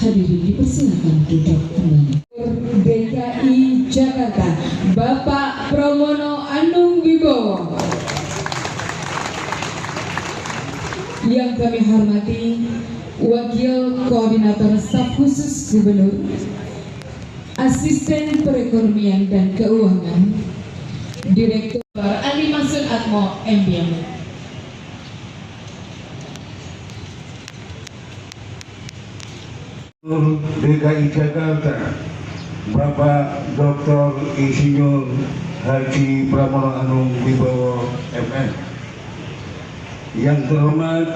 Hadirin dipersilakan duduk kembali. DKI Jakarta, Bapak Pramono Anung Wibowo. Yang kami hormati Wakil Koordinator Staf Khusus Gubernur, Asisten Perekonomian dan Keuangan, Direktur Ali Masud Atmo MBM. DKI Jakarta, Bapak Dr. Insinyur Haji Pramono Anung Wibowo MN. Yang terhormat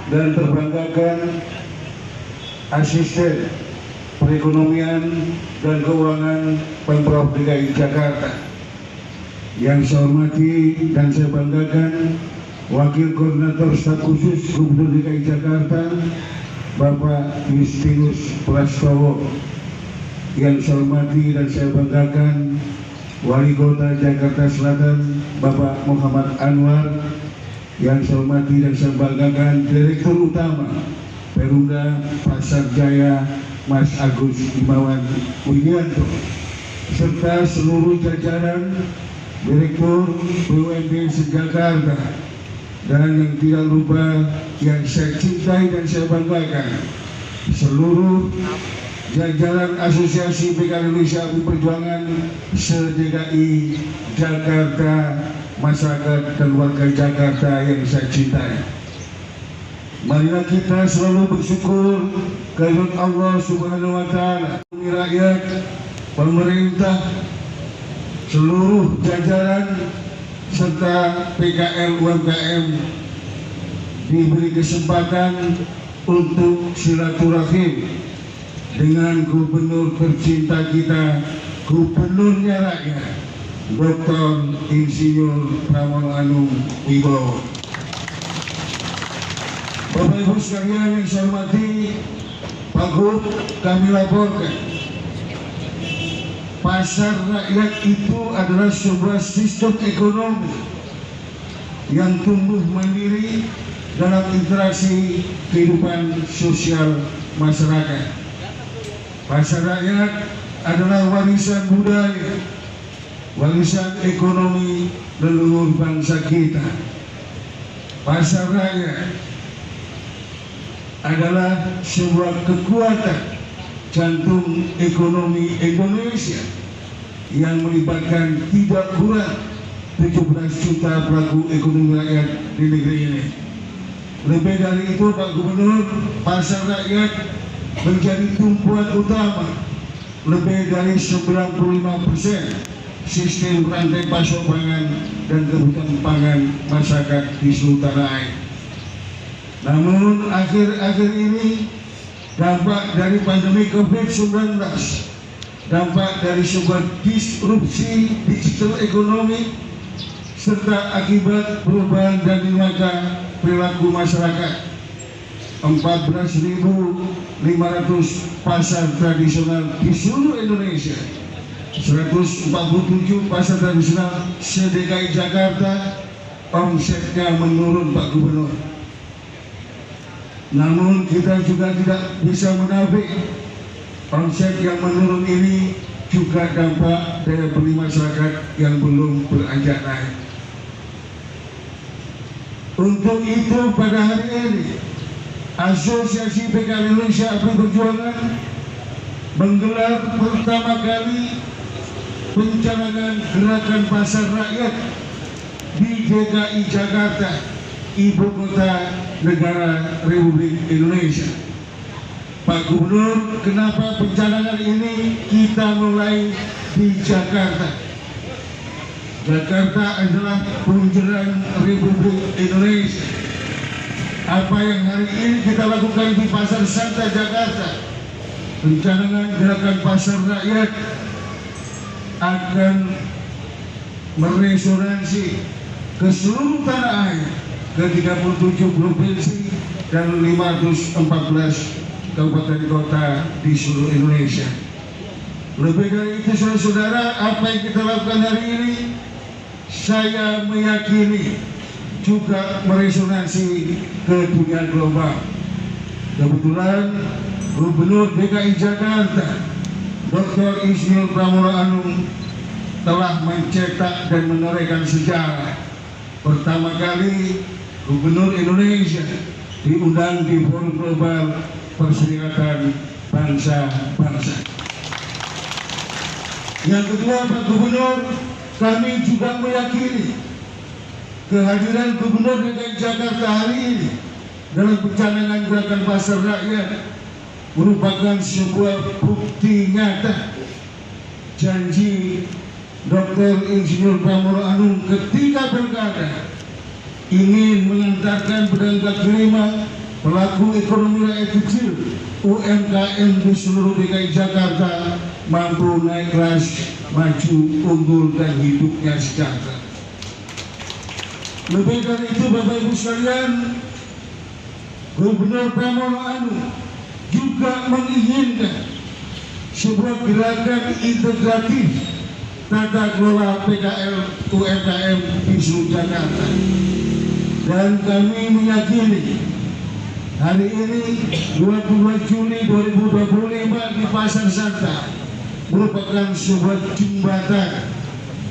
dan terbanggakan Asisten Perekonomian dan Keuangan Pemprov DKI Jakarta. Yang saya hormati dan saya banggakan Wakil Koordinator Staf Khusus Gubernur DKI Jakarta, Bapak Justinus Prastowo. Yang saya hormati dan saya banggakan Wali Kota Jakarta Selatan, Bapak Muhammad Anwar. Yang saya hormati dan saya banggakan Direktur Utama Perumda Pasar Jaya, Mas Agus Imawan Widianto, serta seluruh jajaran Direktur BUMD Jakarta, dan yang tidak lupa yang saya cintai dan saya banggakan seluruh jajaran Asosiasi PKL Indonesia Perjuangan se-DKI Jakarta, masyarakat dan warga Jakarta yang saya cintai. Marilah kita selalu bersyukur kehadirat Allah Subhanahu wa Ta'ala, rakyat, pemerintah, seluruh jajaran serta PKL UMKM diberi kesempatan untuk silaturahim dengan gubernur tercinta kita, gubernurnya rakyat, Dr. Insinyur Pramono Anung Wibowo. Bapak Ibu sekalian yang saya hormati, Pak Gub, kami laporkan pasar rakyat itu adalah sebuah sistem ekonomi yang tumbuh mandiri dalam interaksi kehidupan sosial masyarakat. Pasar rakyat adalah warisan budaya, warisan ekonomi leluhur bangsa kita. Pasar rakyat adalah sebuah kekuatan jantung ekonomi Indonesia yang melibatkan tidak kurang 17 juta pelaku ekonomi rakyat di negeri ini. Lebih dari itu, Pak Gubernur, pasar rakyat menjadi tumpuan utama lebih dari 95% sistem rantai pasok pangan dan kebutuhan pangan masyarakat di seluruh tanah air. Namun akhir-akhir ini dampak dari pandemi COVID-19, dampak dari sebuah disrupsi digital ekonomi, serta akibat perubahan dan dinamika perilaku masyarakat, 14.500 pasar tradisional di seluruh Indonesia, 147 pasar tradisional se-DKI Jakarta, omsetnya menurun, Pak Gubernur. Namun kita juga tidak bisa menafik omset yang menurun ini juga dampak daya beli masyarakat yang belum beranjak naik. Untuk itu pada hari ini Asosiasi PKL Indonesia Perjuangan menggelar pertama kali pencanangan gerakan pasar rakyat di DKI Jakarta, ibu kota negara Republik Indonesia. Pak Gubernur, kenapa pencanangan ini kita mulai di Jakarta? Jakarta adalah punjeran Republik Indonesia. Apa yang hari ini kita lakukan di Pasar Santa Jakarta, pencanangan gerakan pasar rakyat, akan meresonansi ke seluruh tanah air, ke 37 provinsi dan 514 kabupaten kota di seluruh Indonesia. Lebih dari itu, saudara-saudara, apa yang kita lakukan hari ini, saya meyakini juga meresonansi ke dunia global. Kebetulan Gubernur DKI Jakarta Dr. Insinyur Pramono Anung telah mencetak dan menorehkan sejarah. Pertama kali Gubernur Indonesia diundang di Forum Global Perserikatan Bangsa-Bangsa. Yang kedua, Pak Gubernur, kami juga meyakini kehadiran Gubernur DKI Jakarta hari ini dalam pencanangan gerakan pasar rakyat merupakan sebuah bukti nyata janji Dr. Insinyur Pramono Anung ketika pilkada ingin mengantarkan pedagang kaki lima, pelaku ekonomi rakyat kecil, UMKM di seluruh DKI Jakarta mampu naik kelas, maju, unggul, dan hidupnya sejahtera. Lebih dari itu, Bapak Ibu sekalian, Gubernur Pramono Anung juga menginginkan sebuah gerakan integratif tata kelola PKL UMKM di seluruh Jakarta. Dan kami meyakini hari ini 22 Juli 2025 di Pasar Santa merupakan sebuah jembatan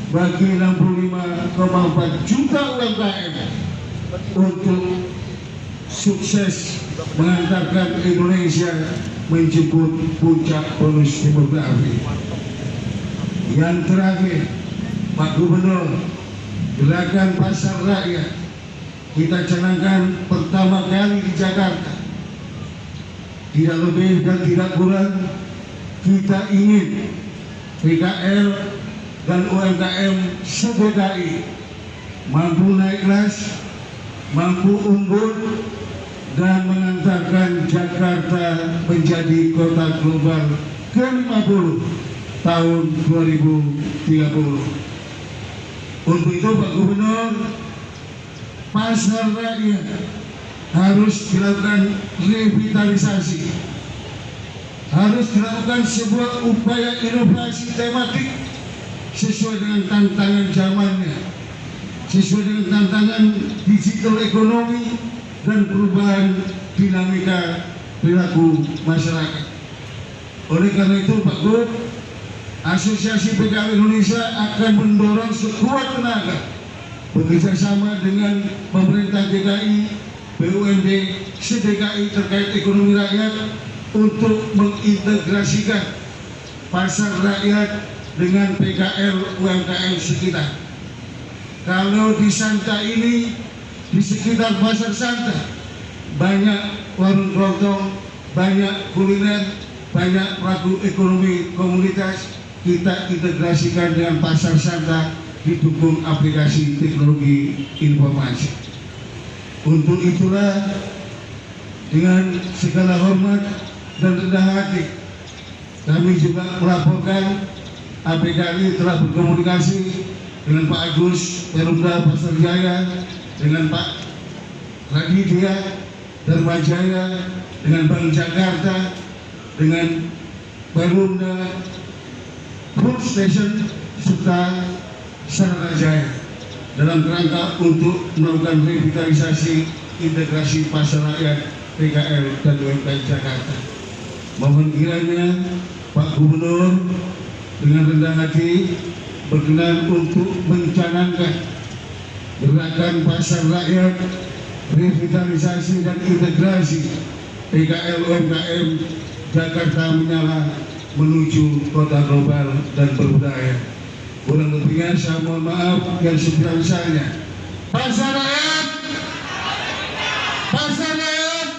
bagi 65,4 juta UMKM untuk sukses mengantarkan Indonesia menjemput puncak bonus demografi. Yang terakhir, Pak Gubernur, gerakan pasar rakyat kita canangkan pertama kali di Jakarta. Tidak lebih dan tidak kurang, kita ingin PKL dan UMKM se-DKI mampu naik kelas, mampu unggul, dan mengantarkan Jakarta menjadi kota global ke-50 tahun 2030. Untuk itu, Pak Gubernur, pasar rakyat harus dilakukan revitalisasi, harus dilakukan sebuah upaya inovasi tematik sesuai dengan tantangan zamannya, sesuai dengan tantangan digital ekonomi dan perubahan dinamika perilaku masyarakat. Oleh karena itu, Pak Gub, Asosiasi PKL Indonesia akan mendorong sekuat tenaga bekerja sama dengan pemerintah DKI, BUMD, se-DKI terkait ekonomi rakyat untuk mengintegrasikan pasar rakyat dengan PKL UMKM sekitar. Kalau di Santa ini, di sekitar Pasar Santa, banyak warung kelontong, banyak kuliner, banyak pelaku ekonomi komunitas. Kita integrasikan dengan Pasar Santa, didukung aplikasi teknologi informasi. Untuk itulah, dengan segala hormat dan rendah hati, kami juga melaporkan APKI telah berkomunikasi dengan Pak Agus Perumda Pasar Jaya, dengan Pak Raditya Dharmajaya, dengan Bank Jakarta, dengan Perumda Food Station, serta Saranajaya dalam kerangka untuk melakukan revitalisasi integrasi pasar rakyat PKL dan UMKM Jakarta. Mohon kiranya Pak Gubernur dengan rendah hati berkenan untuk mencanangkan gerakan pasar rakyat, revitalisasi dan integrasi PKL UMKM Jakarta menyala menuju kota global dan berbudaya. Kurang lebihnya saya mohon maaf yang sebesar-besarnya. Pasar rakyat, pasar rakyat,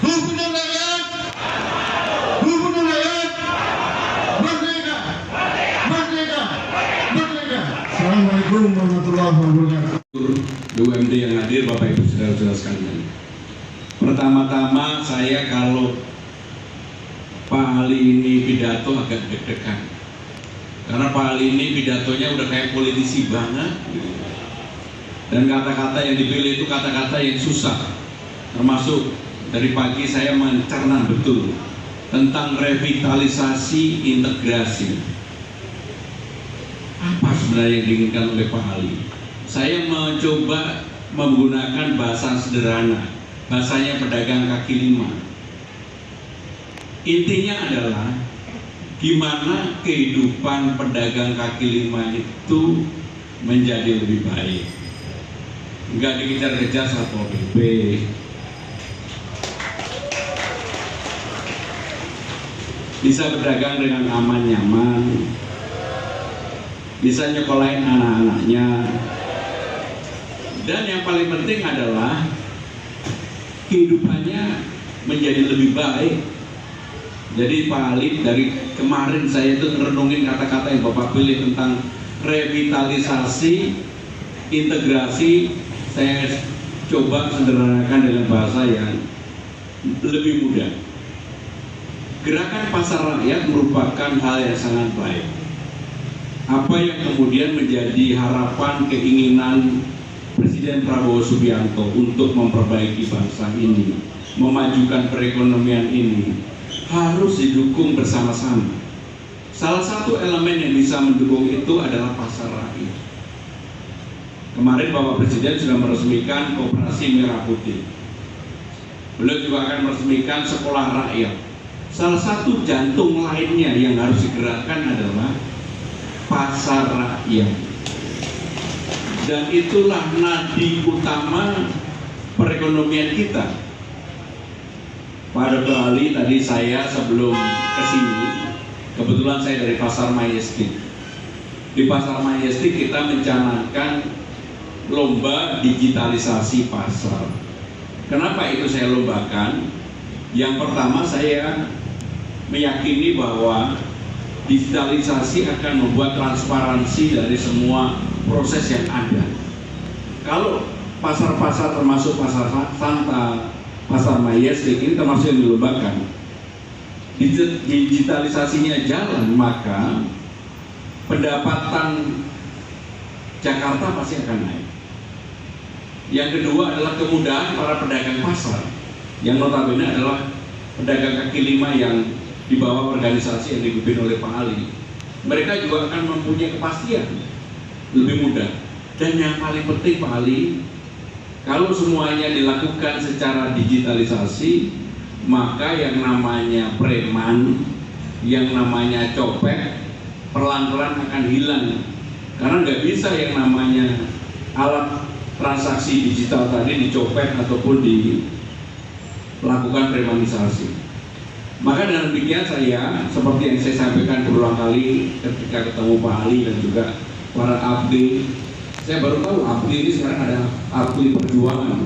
Gubernur rakyat, Gubernur rakyat, merdeka, merdeka, merdeka. Assalamualaikum warahmatullahi wabarakatuh. BUMD yang hadir, Bapak Ibu saudara-saudara sekalian. Pertama-tama saya kalau Pak Ali ini pidato agak deg-degan, karena Pak Ali ini pidatonya udah kayak politisi banget, dan kata-kata yang dipilih itu kata-kata yang susah. Termasuk dari pagi saya mencerna betul tentang revitalisasi integrasi. Apa sebenarnya yang diinginkan oleh Pak Ali? Saya mencoba menggunakan bahasa sederhana, bahasanya pedagang kaki lima. Intinya adalah gimana kehidupan pedagang kaki lima itu menjadi lebih baik. Nggak dikejar-kejar Satpol PP, bisa berdagang dengan aman nyaman, bisa nyekolahin anak-anaknya, dan yang paling penting adalah kehidupannya menjadi lebih baik. Jadi Pak Ali, dari kemarin saya itu renungin kata-kata yang Bapak pilih tentang revitalisasi, integrasi. Saya coba sederhanakan dengan bahasa yang lebih mudah. Gerakan pasar rakyat merupakan hal yang sangat baik. Apa yang kemudian menjadi harapan, keinginan Presiden Prabowo Subianto untuk memperbaiki bangsa ini, memajukan perekonomian ini, harus didukung bersama-sama. Salah satu elemen yang bisa mendukung itu adalah pasar rakyat. Kemarin Bapak Presiden sudah meresmikan Koperasi Merah Putih. Beliau juga akan meresmikan sekolah rakyat. Salah satu jantung lainnya yang harus digerakkan adalah pasar rakyat. Dan itulah nadi utama perekonomian kita. Pak Dr. Ali, tadi saya sebelum kesini, kebetulan saya dari Pasar Majestic. Di Pasar Majestic kita mencanangkan lomba digitalisasi pasar. Kenapa itu saya lombakan? Yang pertama, saya meyakini bahwa digitalisasi akan membuat transparansi dari semua proses yang ada. Kalau pasar-pasar termasuk pasar Santa, Pasar Majestic ini termasuk yang dilombakan, digitalisasinya jalan, maka pendapatan Jakarta pasti akan naik. Yang kedua adalah kemudahan para pedagang pasar, yang notabene adalah pedagang kaki lima yang di bawah organisasi yang dipimpin oleh Pak Ali. Mereka juga akan mempunyai kepastian lebih mudah. Dan yang paling penting Pak Ali, kalau semuanya dilakukan secara digitalisasi, maka yang namanya preman, yang namanya copet, pelan-pelan akan hilang. Karena nggak bisa yang namanya alat transaksi digital tadi dicopet ataupun dilakukan premanisasi. Maka dengan demikian saya, seperti yang saya sampaikan berulang kali ketika ketemu Pak Ali dan juga para abdi, saya baru tahu abdi ini sekarang ada abdi perjuangan,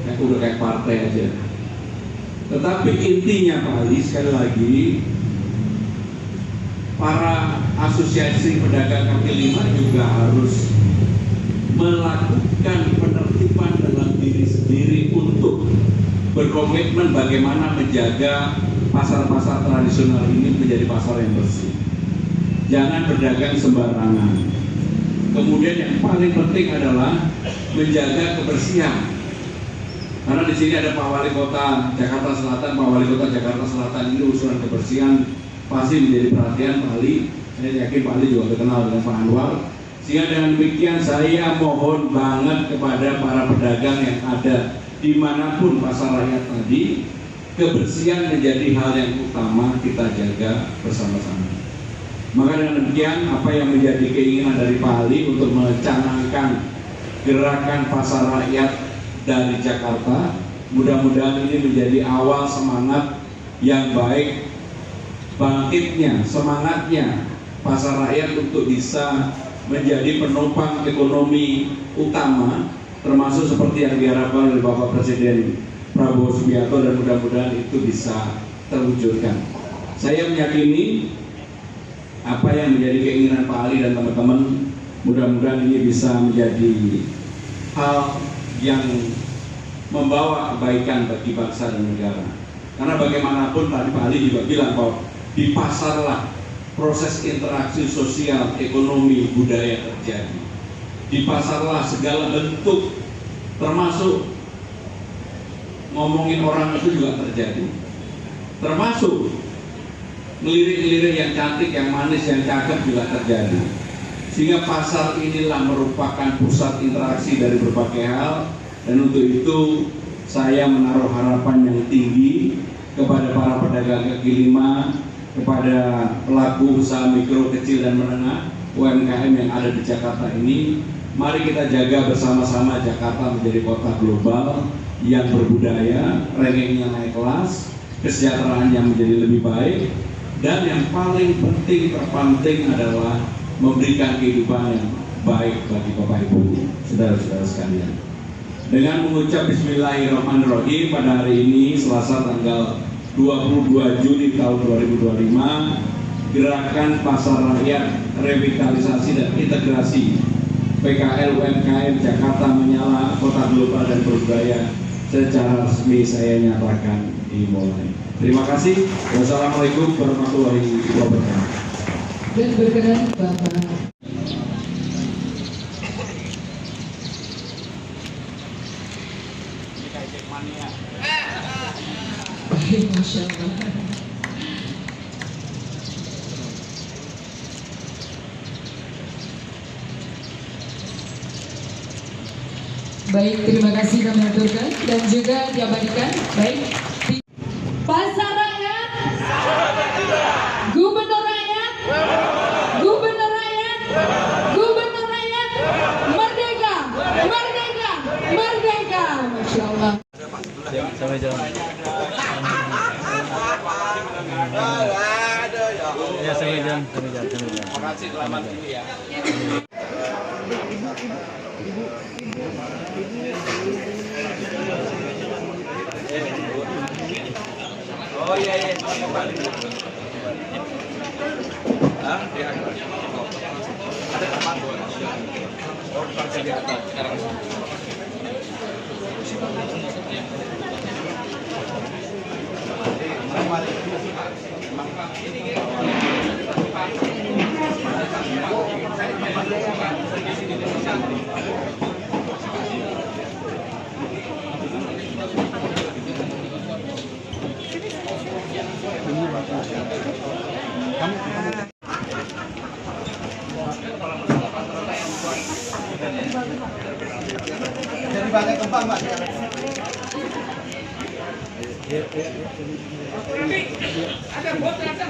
udah kayak partai aja. Tetapi intinya Pak Ali, sekali lagi, para asosiasi pedagang kaki lima juga harus melakukan penertiban dalam diri sendiri untuk berkomitmen bagaimana menjaga pasar-pasar tradisional ini menjadi pasar yang bersih. Jangan berdagang sembarangan. Kemudian yang paling penting adalah menjaga kebersihan. Karena di sini ada Pak Wali Kota Jakarta Selatan, Pak Wali Kota Jakarta Selatan ini usulan kebersihan pasti menjadi perhatian Pak Ali. Saya yakin Pak Ali juga terkenal dengan Pak Anwar. Sehingga dengan demikian saya mohon banget kepada para pedagang yang ada dimanapun pasar rakyat tadi, kebersihan menjadi hal yang utama kita jaga bersama-sama. Maka dengan demikian, apa yang menjadi keinginan dari Pak Ali untuk mencanangkan gerakan pasar rakyat dari Jakarta, mudah-mudahan ini menjadi awal semangat yang baik, bangkitnya, semangatnya pasar rakyat untuk bisa menjadi penopang ekonomi utama, termasuk seperti yang diharapkan oleh Bapak Presiden Prabowo Subianto, dan mudah-mudahan itu bisa terwujudkan. Saya meyakini apa yang menjadi keinginan Pak Ali dan teman-teman, mudah-mudahan ini bisa menjadi hal yang membawa kebaikan bagi bangsa dan negara. Karena bagaimanapun tadi Pak Ali juga bilang bahwa di pasarlah proses interaksi sosial, ekonomi, budaya terjadi. Di pasarlah segala bentuk, termasuk ngomongin orang itu juga terjadi. Termasuk ngelirik-ngelirik yang cantik, yang manis, yang cakep juga terjadi. Sehingga pasar inilah merupakan pusat interaksi dari berbagai hal. Dan untuk itu saya menaruh harapan yang tinggi kepada para pedagang kaki lima, kepada pelaku usaha mikro, kecil, dan menengah UMKM yang ada di Jakarta ini. Mari kita jaga bersama-sama Jakarta menjadi kota global yang berbudaya, rankingnya naik kelas, kesejahteraannya menjadi lebih baik, dan yang paling penting terpenting adalah memberikan kehidupan yang baik bagi Bapak Ibu, saudara-saudara sekalian. Dengan mengucap Bismillahirrahmanirrahim pada hari ini Selasa tanggal 22 Juni tahun 2025, Gerakan Pasar Rakyat Revitalisasi dan Integrasi PKL UMKM Jakarta Menyala Kota Global dan Berbudaya secara resmi saya nyatakan dimulai. Terima kasih. Wassalamualaikum warahmatullahi wabarakatuh. Dan berkenan Bapak. Masya Allah. Baik, terima kasih kami aturkan dan juga diabadikan. Baik, Pasar Rakyat, Gubernur Rakyat, Gubernur Rakyat, Gubernur Rakyat, Merdeka, Merdeka, Merdeka. Masya Allah. Sampai jalan. Ya, sampai jalan. Terima kasih, selamat ini ya. Oh iya iya. Ah, iya. Ada teman boleh. Oh, bisa di atas sekarang. Jadi banyak kembang, Pak. Ada bot, ada.